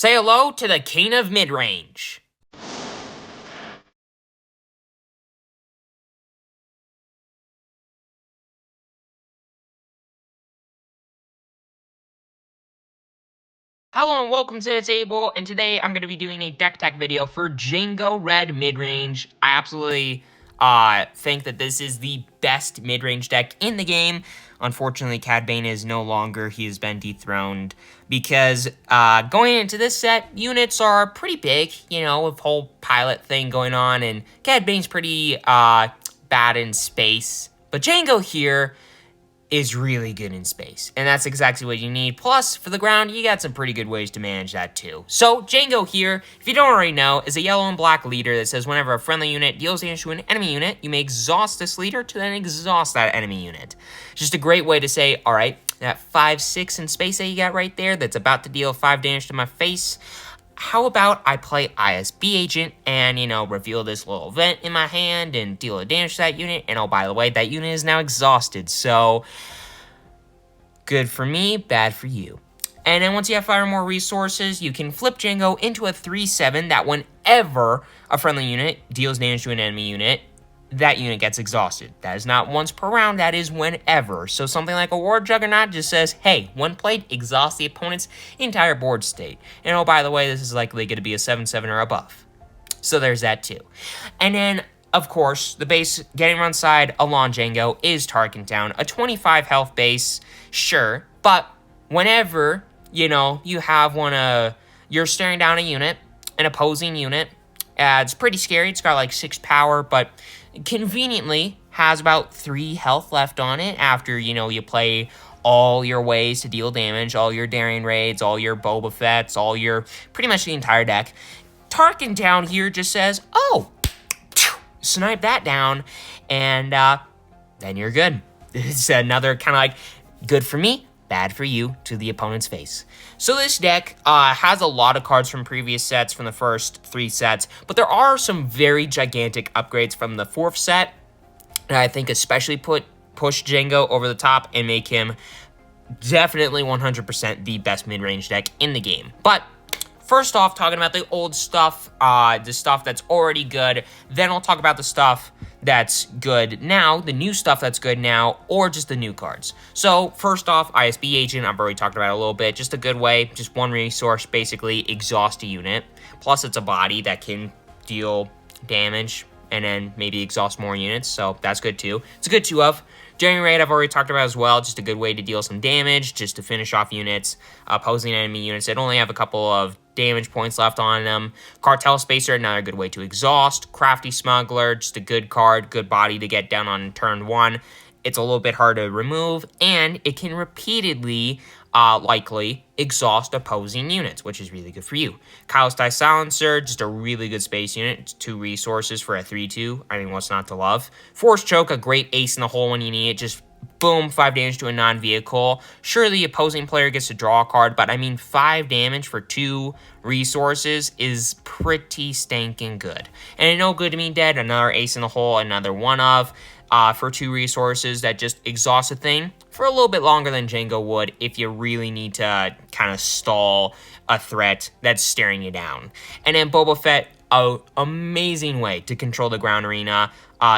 Say hello to the King of Midrange. Hello and welcome to the table, and today I'm going to be doing a deck tech video for Jango Red Midrange. I absolutely think that this is the best midrange deck in the game. Unfortunately, Cad Bane is no longer. He has been dethroned because going into this set, units are pretty big, you know, with whole pilot thing going on, and Cad Bane's pretty bad in space. But Jango here is really good in space, and that's exactly what you need. Plus, for the ground, you got some pretty good ways to manage that too. So, Jango here, if you don't already know, is a yellow and black leader that says whenever a friendly unit deals damage to an enemy unit, you may exhaust this leader to then exhaust that enemy unit. Just a great way to say, alright, that 5-6 in space that you got right there that's about to deal 5 damage to my face, how about I play ISB Agent and, you know, reveal this little event in my hand and deal a damage to that unit, and oh, by the way, that unit is now exhausted, so good for me, bad for you. And then once you have 5 or more resources, you can flip Jango into a 3/7 that whenever a friendly unit deals damage to an enemy unit, that unit gets exhausted. That is not once per round, that is whenever. So something like a War Juggernaut just says, hey, when played, exhaust the opponent's entire board state. And oh, by the way, this is likely going to be a 7/7 or above. So there's that too. And then, of course, the base getting run side along Jango is Tarkintown. A 25 health base, sure, but whenever, you know, you have you're staring down a unit, an opposing unit, it's pretty scary. It's got like 6 power, but conveniently has about 3 health left on it after, you know, you play all your ways to deal damage, all your Daring Raids, all your Boba Fetts, all your, pretty much the entire deck. Tarkintown here just says, oh, snipe that down, and then you're good. It's another kind of like, good for me, bad for you, to the opponent's face. So this deck has a lot of cards from previous sets, from the first 3 sets, but there are some very gigantic upgrades from the 4th set that I think especially push Jango over the top and make him definitely 100% the best mid-range deck in the game. But first off, talking about the old stuff, the stuff that's already good, then I'll talk about the stuff that's good now, the new stuff that's good now, or just the new cards. So, first off, ISB Agent, I've already talked about it a little bit, just a good way, just 1 resource, basically exhaust a unit, plus it's a body that can deal damage, and then maybe exhaust more units, so that's good too. It's a good 2 of. Daring Raid I've already talked about as well, just a good way to deal some damage, just to finish off units, opposing enemy units that only have a couple of damage points left on them. Cartel Spacer, another good way to exhaust. Crafty Smuggler, just a good card, good body to get down on turn 1. It's a little bit hard to remove, and it can repeatedly, likely, exhaust opposing units, which is really good for you. Kylo Silencer, just a really good space unit. It's 2 resources for a 3/2. I mean, what's not to love? Force Choke, a great ace in the hole when you need it. Just boom, 5 damage to a non-vehicle. Sure, the opposing player gets to draw a card, but I mean, 5 damage for 2 resources is pretty stinking good. And No Good to Me Dead, another ace in the hole, another 1 of, for 2 resources that just exhaust a thing for a little bit longer than Jango would if you really need to kind of stall a threat that's staring you down. And then Boba Fett, an amazing way to control the ground arena.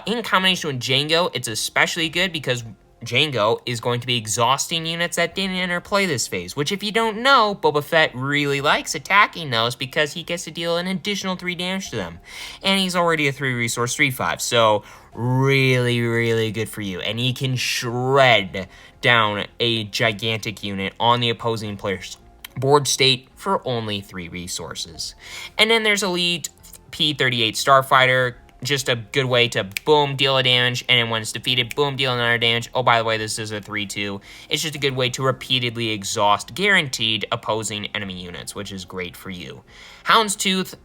In combination with Jango, it's especially good because Jango is going to be exhausting units that didn't enter play this phase, which if you don't know, Boba Fett really likes attacking those because he gets to deal an additional 3 damage to them. And he's already a 3 resource 3/5, so really, really good for you. And he can shred down a gigantic unit on the opposing player's board state for only 3 resources. And then there's Elite P-38 Starfighter, just a good way to boom, deal a damage, and then when it's defeated, boom, deal another damage. Oh, by the way, this is a 3/2. It's just a good way to repeatedly exhaust guaranteed opposing enemy units, which is great for you. Hound's Tooth,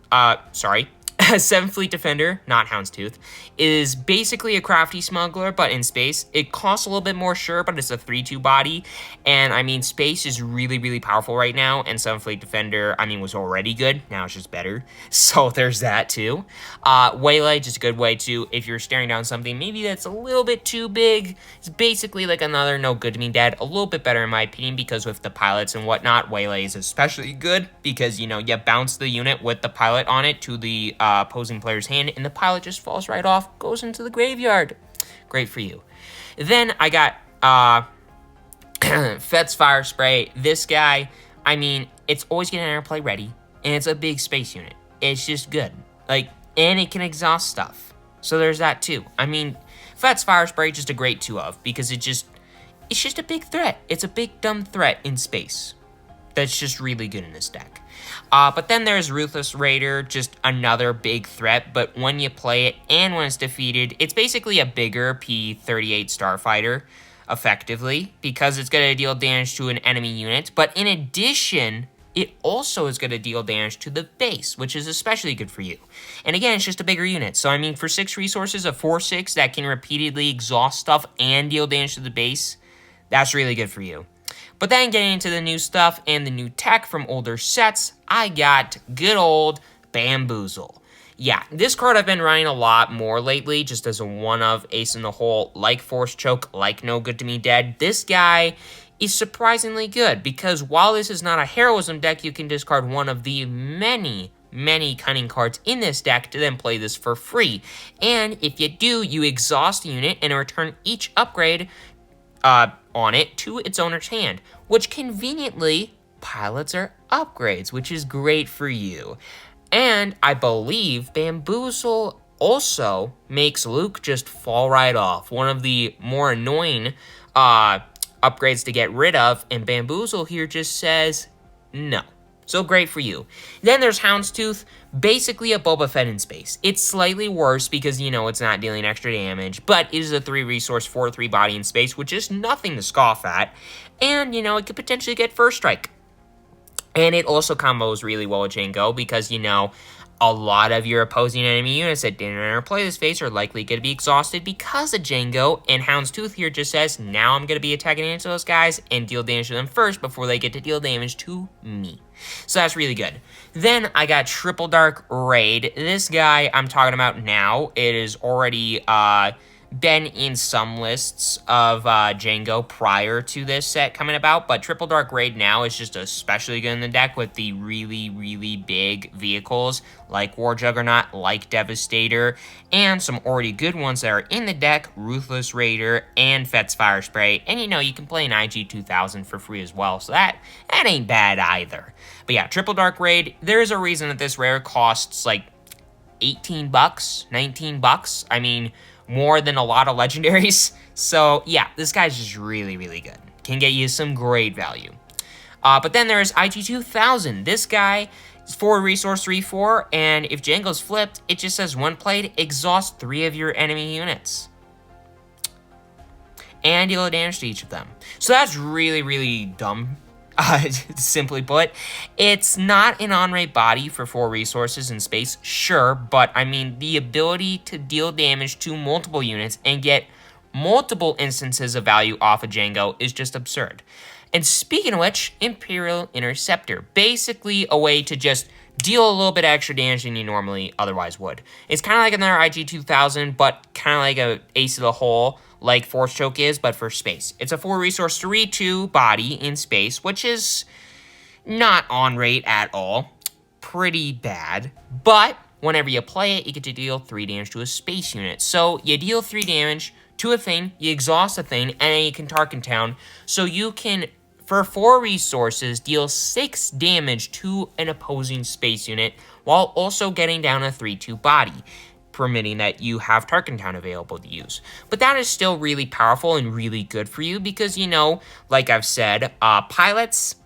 Seventh Fleet Defender, not Houndstooth, is basically a Crafty Smuggler, but in space. It costs a little bit more, sure, but it's a 3-2 body. And, I mean, space is really, really powerful right now. And Seventh Fleet Defender, I mean, was already good. Now it's just better. So there's that, too. Waylay, just a good way to, if you're staring down something, maybe that's a little bit too big. It's basically like another No Good to Me Dead. A little bit better, in my opinion, because with the pilots and whatnot, Waylay is especially good. Because, you know, you bounce the unit with the pilot on it to the opposing player's hand, and the pilot just falls right off, goes into the graveyard. Great for you. Then I got Fett's Firespray. This guy, I mean, it's always getting airplay ready, and it's a big space unit. It's just good. Like, and it can exhaust stuff. So there's that too. I mean, Fett's Firespray just a great 2 of, because it's just a big threat. It's a big dumb threat in space. That's just really good in this deck. But then there's Ruthless Raider, just another big threat, but when you play it and when it's defeated, it's basically a bigger P-38 Starfighter, effectively, because it's going to deal damage to an enemy unit, but in addition, it also is going to deal damage to the base, which is especially good for you. And again, it's just a bigger unit, so I mean, for 6 resources, a 4/6 that can repeatedly exhaust stuff and deal damage to the base, that's really good for you. But then getting into the new stuff and the new tech from older sets, I got good old Bamboozle. Yeah, this card I've been running a lot more lately, just as a one-of ace in the hole, like Force Choke, like No Good to Me Dead. This guy is surprisingly good, because while this is not a heroism deck, you can discard one of the many cunning cards in this deck to then play this for free. And if you do, you exhaust a unit and return each upgrade on it to its owner's hand, which conveniently pilots are upgrades, which is great for you. And I believe Bamboozle also makes Luke just fall right off, one of the more annoying upgrades to get rid of, and Bamboozle here just says no. So great for you. Then there's Houndstooth, basically a Boba Fett in space. It's slightly worse because, you know, it's not dealing extra damage, but it is a 3-resource, 4/3 body in space, which is nothing to scoff at. And, you know, it could potentially get first strike. And it also combos really well with Jango because, you know, a lot of your opposing enemy units that didn't ever play this phase are likely going to be exhausted because of Jango, and Houndstooth here just says, now I'm going to be attacking into those guys and deal damage to them first before they get to deal damage to me. So that's really good. Then I got Triple Dark Raid. This guy I'm talking about now, it is already been in some lists of Jango prior to this set coming about, but Triple Dark Raid now is just especially good in the deck with the really big vehicles like War Juggernaut, like Devastator, and some already good ones that are in the deck, Ruthless Raider and Fett's Firespray, and you know, you can play an IG-2000 for free as well, so that ain't bad either. But yeah, Triple Dark Raid, there's a reason that this rare costs like 18 bucks, 19 bucks, I mean, more than a lot of legendaries. So yeah, this guy's just really good. Can get you some great value. But then there's IG-2000. This guy is 4-resource, 3/4, and if Jango's flipped, it just says when played, exhaust 3 of your enemy units. And deal damage to each of them. So that's really dumb. Simply put, it's not an on-rate body for 4 resources in space, sure, but I mean, the ability to deal damage to multiple units and get multiple instances of value off of Jango is just absurd. And speaking of which, Imperial Interceptor, basically a way to just deal a little bit extra damage than you normally otherwise would. It's kind of like another IG-2000, but kind of like a ace of the hole, like Force Choke is, but for space. It's a 4-resource, 3/2 body in space, which is not on rate at all. Pretty bad. But whenever you play it, you get to deal 3 damage to a space unit. So you deal 3 damage to a thing, you exhaust a thing, and then you can Tarkintown. So you can, for 4 resources, deal 6 damage to an opposing space unit, while also getting down a 3/2 body, permitting that you have Tarkintown available to use. But that is still really powerful and really good for you because, you know, like I've said, pilots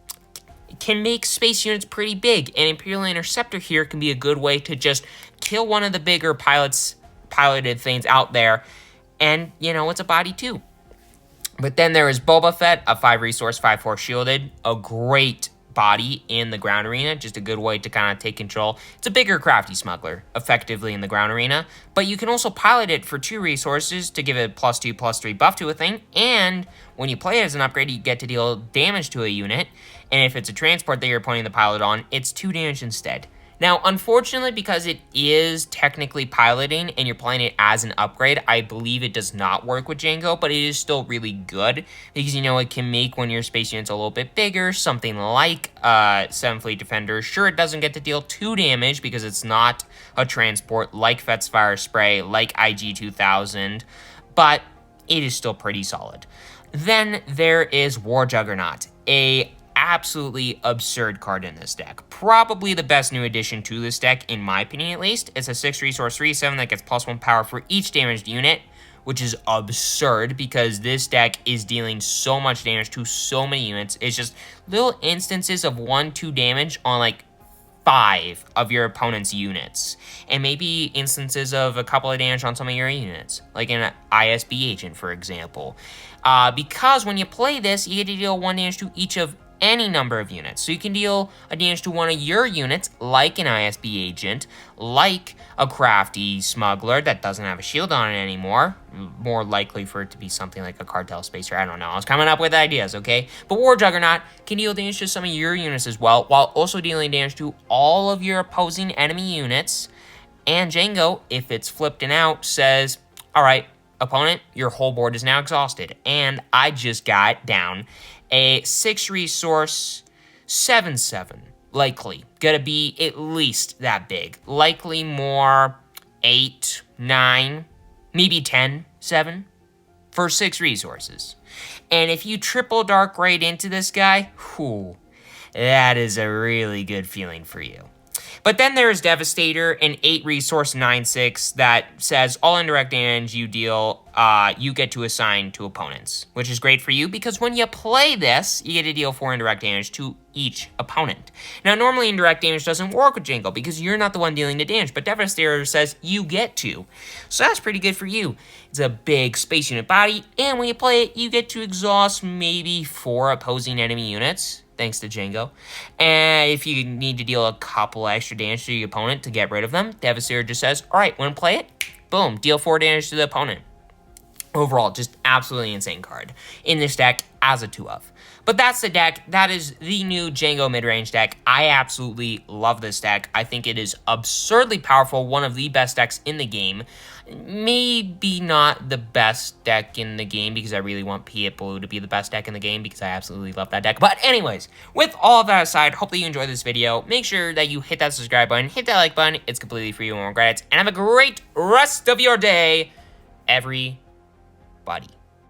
can make space units pretty big, and Imperial Interceptor here can be a good way to just kill one of the bigger piloted things out there, and, you know, it's a body too. But then there is Boba Fett, a 5-resource, 5/4 shielded, a great body in the ground arena, just a good way to kind of take control. It's a bigger Crafty Smuggler, effectively, in the ground arena, but you can also pilot it for 2 resources to give it +2/+3 buff to a thing, and when you play it as an upgrade, you get to deal damage to a unit, and if it's a transport that you're putting the pilot on, it's 2 damage instead. Now, unfortunately, because it is technically piloting and you're playing it as an upgrade, I believe it does not work with Jango, but it is still really good because, you know, it can make when your space unit's a little bit bigger, something like 7 Fleet Defender. Sure, it doesn't get to deal 2 damage because it's not a transport like Fett's Firespray, like IG-2000, but it is still pretty solid. Then there is War Juggernaut, a absolutely absurd card in this deck. Probably the best new addition to this deck, in my opinion at least. It's a 6 resource 3/7 that gets +1 power for each damaged unit, which is absurd because this deck is dealing so much damage to so many units. It's just little instances of 1-2 damage on like 5 of your opponent's units, and maybe instances of a couple of damage on some of your units, like an ISB Agent, for example. Because when you play this, you get to deal 1 damage to each of any number of units. So you can deal a damage to one of your units, like an ISB Agent, like a Crafty Smuggler that doesn't have a shield on it anymore. More likely for it to be something like a Cartel Spacer. I don't know. I was coming up with ideas, okay? But War Juggernaut can deal damage to some of your units as well, while also dealing damage to all of your opposing enemy units. And Jango, if it's flipped and out, says, all right, opponent, your whole board is now exhausted. And I just got down a 6 resource 7/7. Likely gonna be at least that big. Likely more 8, 9, maybe 10/7 for 6 resources. And if you triple Dark Raid into this guy, whew, that is a really good feeling for you. But then there's Devastator, an 8 resource 9/6 that says all indirect damage you deal, you get to assign to opponents, which is great for you because when you play this, you get to deal 4 indirect damage to each opponent. Now, normally indirect damage doesn't work with Jango because you're not the one dealing the damage, but Devastator says you get to. So that's pretty good for you. It's a big space unit body, and when you play it, you get to exhaust maybe 4 opposing enemy units, thanks to Jango. And if you need to deal a couple extra damage to your opponent to get rid of them, Devastator just says, all right, when play it, boom, deal 4 damage to the opponent. Overall, just absolutely insane card in this deck as a 2-of. But that's the deck. That is the new Jango Midrange deck. I absolutely love this deck. I think it is absurdly powerful, one of the best decks in the game. Maybe not the best deck in the game because I really want Piet Blue to be the best deck in the game because I absolutely love that deck. But anyways, with all of that aside, hopefully you enjoyed this video. Make sure that you hit that subscribe button, hit that like button. It's completely free, you won't regret it. And have a great rest of your day, everybody.